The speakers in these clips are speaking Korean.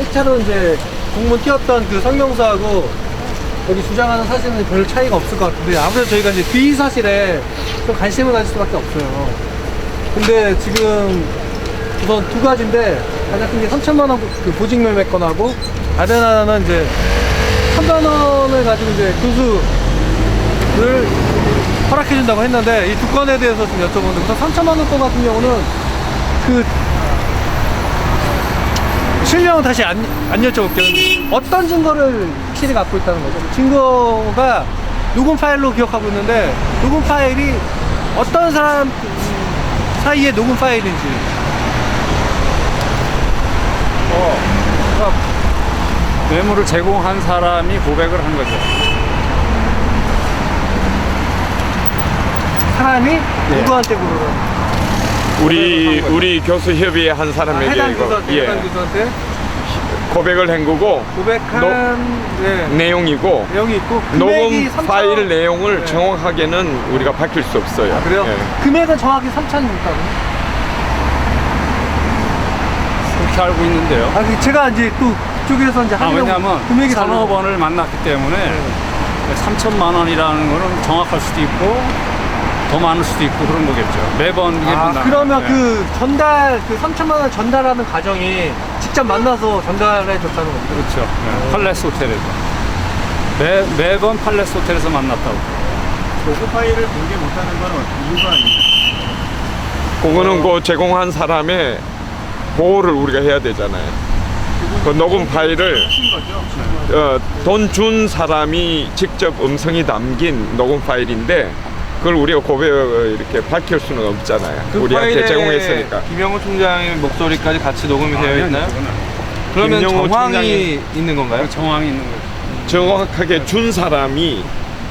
1차로 이제 공문 띄웠던 그 성명서하고 여기 주장하는 사실은 별 차이가 없을 것 같은데 아무래도 저희가 이제 비의 사실에 좀 관심을 가질 수밖에 없어요. 근데 지금 우선 두 가지인데 가장 큰 게 3천만 원 그 보직 매매건하고 다른 하나는 이제 1,000만 원을 가지고 이제 교수를 허락해준다고 했는데 이 두 건에 대해서 좀 여쭤보는데 우선 3천만 원 건 같은 경우는 그 실명은 다시 안 여쭤볼게요. 어떤 증거를 확실히 갖고 있다는 거죠? 증거가 녹음 파일로 기억하고 있는데 녹음 파일이 어떤 사람 사이의 녹음 파일인지. 그러니까 뇌물을 제공한 사람이 고백을 한 거죠. 사람이 누구한테 물어요? 우리 교수 협의회 한 사람에게 해당 이거 교수한테, 해당 교수한테 고백을 한 거고 고백한 내용이고 내용이 있고 녹음 3천... 파일 내용을 정확하게는 우리가 밝힐 수 없어요. 아, 그래요? 예. 금액은 정확히 3천입니까? 그렇게 알고 있는데요. 아, 제가 이제 또 그쪽에서 이제 왜냐하면 금액이 서너 다르고. 번을 만났기 때문에 3천만 원이라는 거는 정확할 수도 있고 더 많을 수도 있고 그런 거겠죠. 매번 이게 그러면 네. 그 전달, 그 3천만 원 전달하는 과정이 직접 만나서 전달해 줬다는 거죠? 그렇죠. 네. 팔레스 호텔에서 매번 팔레스 호텔에서 만났다고. 녹음 파일을 공개 못하는 건 이유가 아니에요. 그거는 그 제공한 사람의 보호를 우리가 해야 되잖아요. 그 녹음 파일을 돈 준 사람이 직접 음성이 담긴 녹음 파일인데 그걸 우리가 고백을 이렇게 밝힐 수는 없잖아요. 그 우리한테 제공했으니까. 김영호 총장의 목소리까지 같이 녹음이 되어 있나요? 그러면 김영호 정황이 총장이- 있는 건가요? 정황이 있는 거죠. 정확하게 준 사람이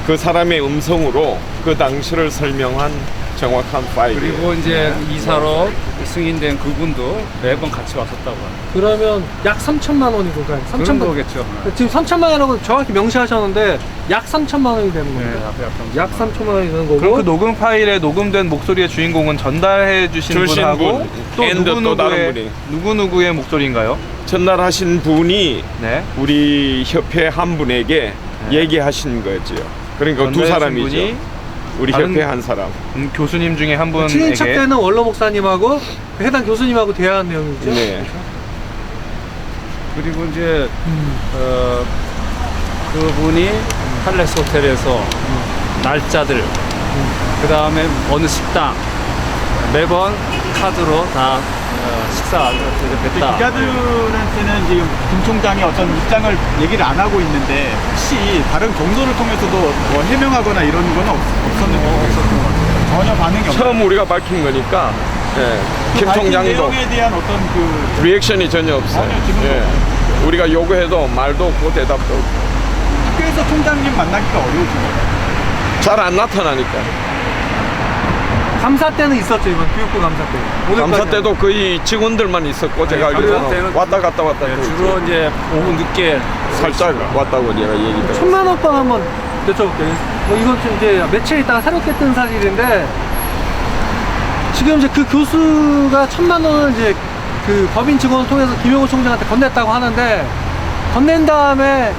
그 사람의 음성으로 그 당시를 설명한 정확한 파일이에요. 그리고 이제 이사로 승인된 그분도 매번 같이 왔었다고 합니다. 그러면 약 3천만 원이고, 그러니까 그런 3천만 거겠죠. 지금 3천만 원이라고 정확히 명시하셨는데 약 3천만 원이 되는 겁니다. 약 3천만 원이 되는 거고. 그럼 그 녹음 파일에 녹음된 목소리의 주인공은 전달해 주신 주신 분하고 분, 또 and 또 다른 분이. 누구누구의 목소리인가요? 전달하신 분이 네. 우리 협회 한 분에게 얘기하신 거지요. 그러니까 두 전달해주신 사람이죠. 분이 우리 다른- 협회 한 사람. 교수님 중에 한 분에게 친인척 때는 원로 목사님하고 해당 교수님하고 대화한 내용이죠. 네. 그리고 이제 그분이 팔레스 호텔에서 날짜들, 그 다음에 어느 식당 매번 카드로 다 식사를 대접했다. 기자들한테는 지금 김 총장이 어떤 입장을 얘기를 안 하고 있는데 혹시 다른 경로를 통해서도 뭐 해명하거나 이런 건 없었는데 전혀 반응이 없어요. 처음 우리가 밝힌 거니까 김 밝힌 총장도 내용에 대한 어떤 그 리액션이 전혀 없어요. 전혀 지금도 우리가 요구해도 말도 없고 대답도 없고 학교에서 총장님 만나기가 어려우신 거예요. 잘 안 나타나니까. 감사 때는 있었죠, 이번 교육부 감사 때. 오늘까지. 감사 때도 거의 직원들만 있었고 제가 감사 알기로는 때는 왔다 갔다 주로 이제 오후 늦게 살짝 왔다고 제가 얘기를 1,000만 원권 한번 여쭤볼게요. 뭐 이건 좀 이제 며칠 있다가 새롭게 뜬 사실인데 지금 이제 그 교수가 1,000만 원을 이제 그 법인 직원을 통해서 김영호 총장한테 건넸다고 하는데 건넨 다음에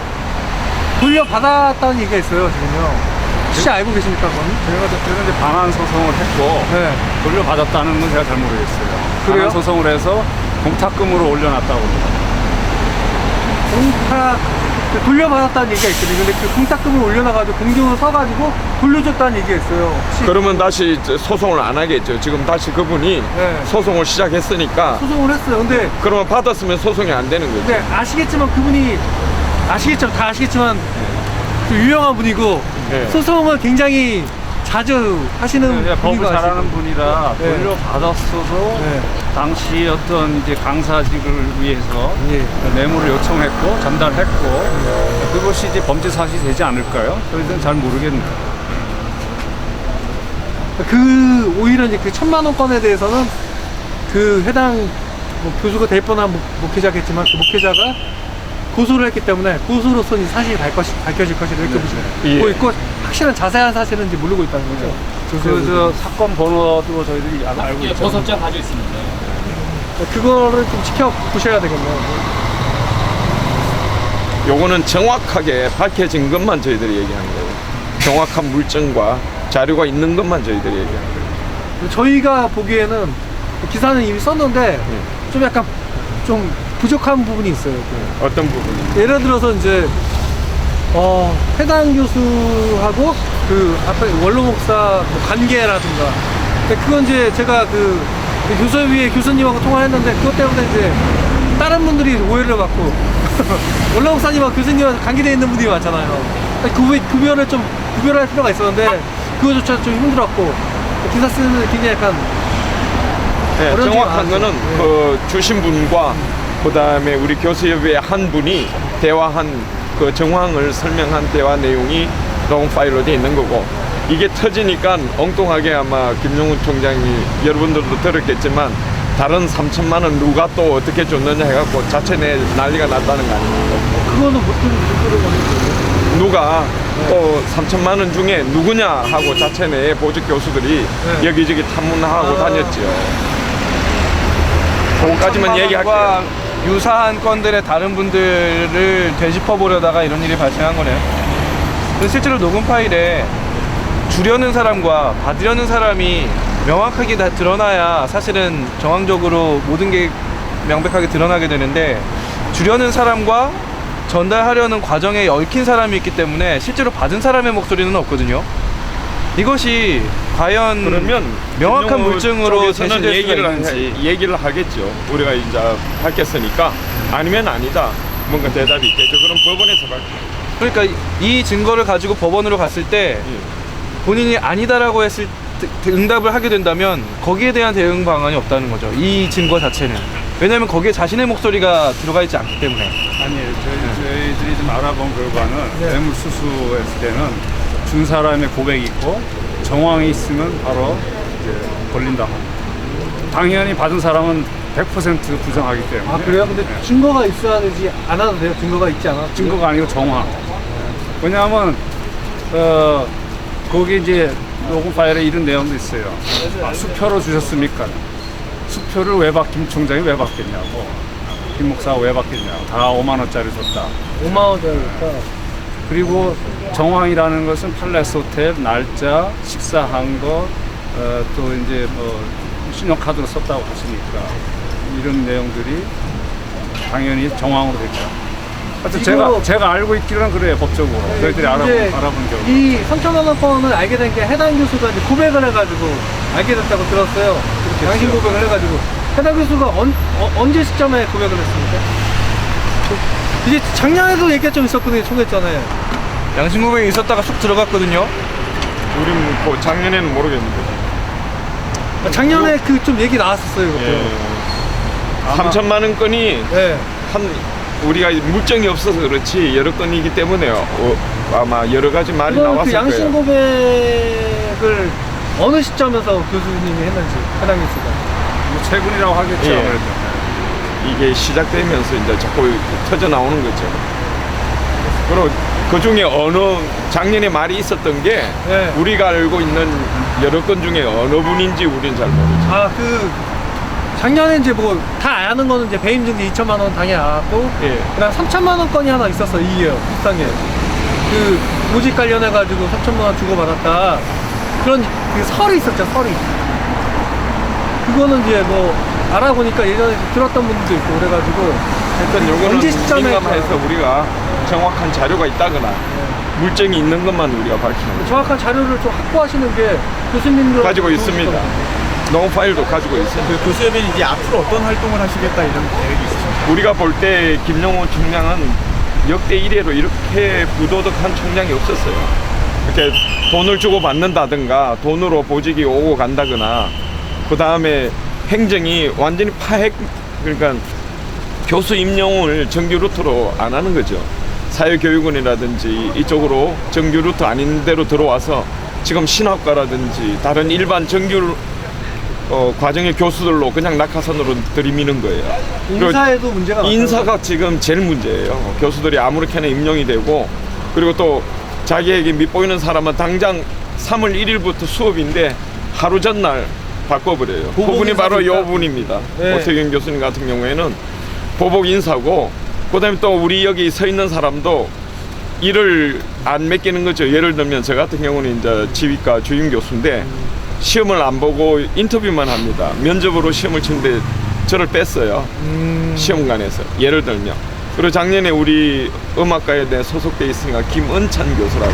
돌려받았다는 얘기가 있어요, 지금요. 혹시 알고 계십니까, 그건? 제가 그때는 이제 반환 소송을 했고 네. 돌려받았다는 건 제가 잘 모르겠어요. 그래요? 반환 소송을 해서 공탁금으로 올려놨다고 합니다. 공탁 돌려받았다는 얘기가 있거든요. 근데 그 공탁금을 올려놔가지고 공증을 써가지고 돌려줬다는 얘기가 있어요. 혹시 그러면 다시 소송을 안 하겠죠. 지금 다시 그분이 네. 소송을 시작했으니까 소송을 했어요. 근데 그러면 받았으면 소송이 안 되는 거죠. 아시겠지만 그분이 다 아시겠지만 그 유명한 분이고 네. 소송을 굉장히 자주 하시는 법을 분이고 잘하는 하시고. 분이라 네. 돌려받았어도 네. 당시 어떤 이제 강사직을 위해서 예. 뇌물을 요청했고 전달했고 그것이 이제 범죄 사실이 되지 않을까요? 저희들은 잘 모르겠네요. 그 오히려 이제 그 1,000만 원권에 대해서는 그 해당 뭐 교수가 될 뻔한 목회자겠지만 그 목회자가 고소를 했기 때문에 고소로서 이 사실이 밝혀질 것이다 이렇게 보시고 있고 확실한 자세한 사실은 이제 모르고 있다는 거죠. 그 사건 번호도 저희들이 알고 있죠. 그거를 좀 지켜보셔야 되겠네요. 요거는 정확하게 밝혀진 것만 저희들이 얘기하는 거예요. 정확한 물증과 자료가 있는 것만 저희들이 얘기하는 거예요. 저희가 보기에는 기사는 이미 썼는데 좀 약간 좀 부족한 부분이 있어요. 어떤 부분이? 예를 들어서 이제 해당 교수하고 그 앞에 원로 목사 뭐 관계라든가, 근데 그건 이제 제가 그 교수위의 교수님하고 통화했는데 그것 때문에 이제 다른 분들이 오해를 받고 원로 목사님하고 교수님하고 관계되어 있는 분들이 많잖아요. 구별을 좀 구별할 필요가 있었는데 그거조차 좀 힘들었고, 기사 쓰는 굉장히 약간 네, 어려운 정확한 점이 거는 많았죠. 그 주신 분과 그 다음에 우리 교수협의회 한 분이 대화한 그 정황을 설명한 대화 내용이 녹음 파일로 돼 있는 거고, 이게 터지니까 엉뚱하게 아마 김용훈 총장이 여러분들도 들었겠지만 다른 3천만 원 누가 또 어떻게 줬느냐 해갖고 자체 내 난리가 났다는 거 아닙니까? 그거는 못 들은 누가 또 3천만 원 중에 누구냐 하고 자체 내에 보직 교수들이 네. 여기저기 탐문하고 다녔죠. 그거까지만 얘기할게요. 유사한 건들의 다른 분들을 되짚어 보려다가 이런 일이 발생한 거네요. 그래서 실제로 녹음 파일에 주려는 사람과 받으려는 사람이 명확하게 다 드러나야 사실은 정황적으로 모든 게 명백하게 드러나게 되는데, 주려는 사람과 전달하려는 과정에 얽힌 사람이 있기 때문에 실제로 받은 사람의 목소리는 없거든요. 이것이 과연 그러면 명확한 김용호 물증으로 쪽에서는 제시될 수가 있는지. 얘기를 하겠죠. 우리가 이제 밝혔으니까. 아니면 아니다. 뭔가 대답이 있겠죠. 그럼 법원에서 밝혀요. 그러니까 이 증거를 가지고 법원으로 갔을 때 본인이 아니다라고 했을 때 응답을 하게 된다면 거기에 대한 대응 방안이 없다는 거죠. 이 증거 자체는. 왜냐하면 거기에 자신의 목소리가 들어가 있지 않기 때문에. 아니, 저희들이 좀 알아본 결과는 뇌물수수했을 때는 준 사람의 고백이 있고 정황이 있으면 바로 이제 걸린다. 당연히 받은 사람은 100% 부정하기 때문에. 아 그래요? 근데 네. 증거가 있어야 되지 않아도 돼요? 증거가 있지 않아도 증거가 아니고 정황. 왜냐하면 거기 이제 녹음 파일에 이런 내용도 있어요. 수표로 주셨습니까? 수표를 왜 김 총장이 왜 받겠냐고, 김 목사가 왜 받겠냐고, 다 5만 원짜리 줬다. 5만 원짜리니까. 그리고 정황이라는 것은 팔레스 호텔 날짜, 식사한 것, 또 이제 뭐 신용카드로 썼다고 하시니까 이런 내용들이 당연히 정황으로 됐죠. 하여튼 제가 알고 있기로는 그래요, 법적으로. 저희들이 알아본 경우. 이 3천만 원권을 알게 된 게 해당 교수가 이제 고백을 해가지고 알게 됐다고 들었어요. 양심 고백을 해가지고. 해당 교수가 언제 시점에 고백을 했습니까? 이제 작년에도 얘기가 좀 있었거든요. 총했잖아요. 양심 고백이 있었다가 쑥 들어갔거든요. 우린 뭐 작년에는 모르겠는데. 작년에 그 좀 얘기 나왔었어요. 이것도. 예. 3천만 원 건이 네. 우리가 물증이 없어서 그렇지 여러 건이기 때문에요. 아마 여러 가지 말이 그건 나왔을 그 양심 거예요. 고백을 어느 시점에서 교수님이 했는지 해당 교수가. 뭐 최근이라고 하겠죠. 예. 아무래도. 이게 시작되면서 이제 자꾸 터져 나오는 거죠. 그리고 그 중에 작년에 말이 있었던 게 네. 우리가 알고 있는 여러 건 중에 어느 분인지 우리는 잘 모르죠. 아, 작년에 이제 뭐 다 아는 거는 이제 배임 증기 2천만 원 당연히 알았고, 예. 그다음 3천만 원 건이 하나 있었어. 이게요. 비슷한 게. 그 보직 관련해가지고 3천만 원 주고받았다. 그런 그 설이 있었죠. 설이. 그거는 이제 뭐 알아보니까 예전에 들었던 분들도 있고 그래가지고. 하여튼 요거는 언제 시점에 민감해서 우리가 정확한 자료가 있다거나 물증이 있는 것만 우리가 밝히는 거죠. 정확한 자료를 좀 확보하시는 게 교수님들 가지고 있습니다. 녹음 파일도 가지고 있어요. 그 교수협의는 이제 앞으로 어떤 활동을 하시겠다 이런 계획이 있으십니까? 우리가 볼 때 김용호 총장은 역대 1회로 이렇게 부도덕한 총장이 없었어요. 이렇게 돈을 주고 받는다든가 돈으로 보직이 오고 간다거나, 그 다음에 행정이 완전히 그러니까 교수 임용을 정규 루트로 안 하는 거죠. 사회교육원이라든지 이쪽으로 정규 루트 아닌 데로 들어와서 지금 신학과라든지 다른 일반 정규 과정의 교수들로 그냥 낙하산으로 들이미는 거예요. 인사에도 문제가 많아요. 인사가 지금 제일 문제예요. 교수들이 아무렇게나 임용이 되고, 그리고 또 자기에게 밑보이는 사람은 당장 3월 1일부터 수업인데 하루 전날 바꿔버려요. 그분이 바로 요 분입니다. 네. 오태경 교수님 같은 경우에는 보복 인사고, 그다음에 또 우리 여기 서 있는 사람도 일을 안 맡기는 거죠. 예를 들면 저 같은 경우는 이제 지휘과 주임 교수인데 시험을 안 보고 인터뷰만 합니다. 면접으로 시험을 치는데 저를 뺐어요. 시험관에서 예를 들면. 그리고 작년에 우리 음악가에 대해 소속돼 있으니까 김은찬 교수라고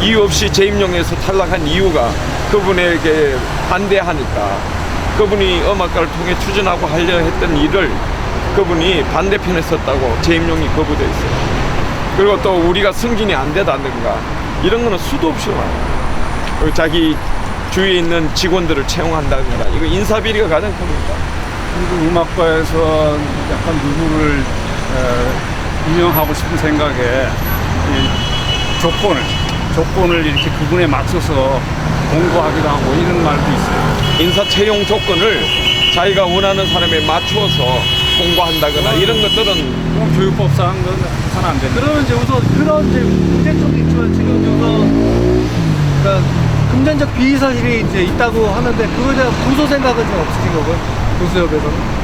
이유 없이 재임용에서 탈락한 이유가 그분에게 반대하니까 그분이 음악가를 통해 추진하고 하려 했던 일을 그분이 반대편에 섰다고 재임용이 거부돼 있어요. 그리고 또 우리가 승진이 안 되다든가 이런 거는 수도 없이 와요. 그리고 자기 주위에 있는 직원들을 채용한다든가 이거 인사비리가 가장 큽니다. 그리고 음악과에서 약간 누구를 임명하고 싶은 생각에 이 조건을 이렇게 그분에 맞춰서 공고하기도 하고 이런 말도 있어요. 인사 채용 조건을 자기가 원하는 사람에 맞추어서 공고한다거나 이런 것들은 그럼 교육법상 건 해서는 안 된다. 그러면 이제 우선 그런 이제 문제점도 있지만 지금 우선 그러니까 금전적 비위 사실이 이제 있다고 하는데 그거에 대한 고소 생각은 좀 없으신 거고요. 교수협에서는.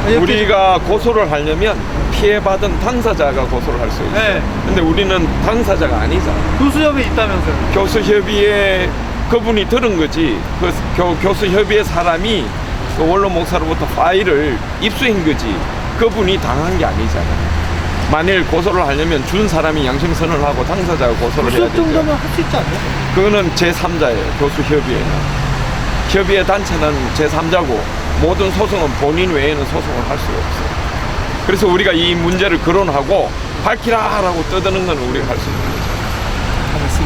이렇게 우리가 고소를 하려면 피해받은 당사자가 고소를 할 수 있어요. 네. 근데 우리는 당사자가 아니잖아. 교수협에 있다면서요. 교수협의회 그분이 들은 거지. 그 교수협의회 사람이 그 원로 목사로부터 파일을 입수한 거지. 그분이 당한 게 아니잖아. 만일 고소를 하려면 준 사람이 양심선언을 하고 당사자가 고소를 해야 교수협 되죠. 정도면 할 수 있지 않나요? 그거는 제3자예요. 교수협의회는. 협의회 단체는 제3자고 모든 소송은 본인 외에는 소송을 할 수가 없어요. 그래서 우리가 이 문제를 거론하고 밝히라라고 떠드는 건 우리가 할 수 있는 거죠.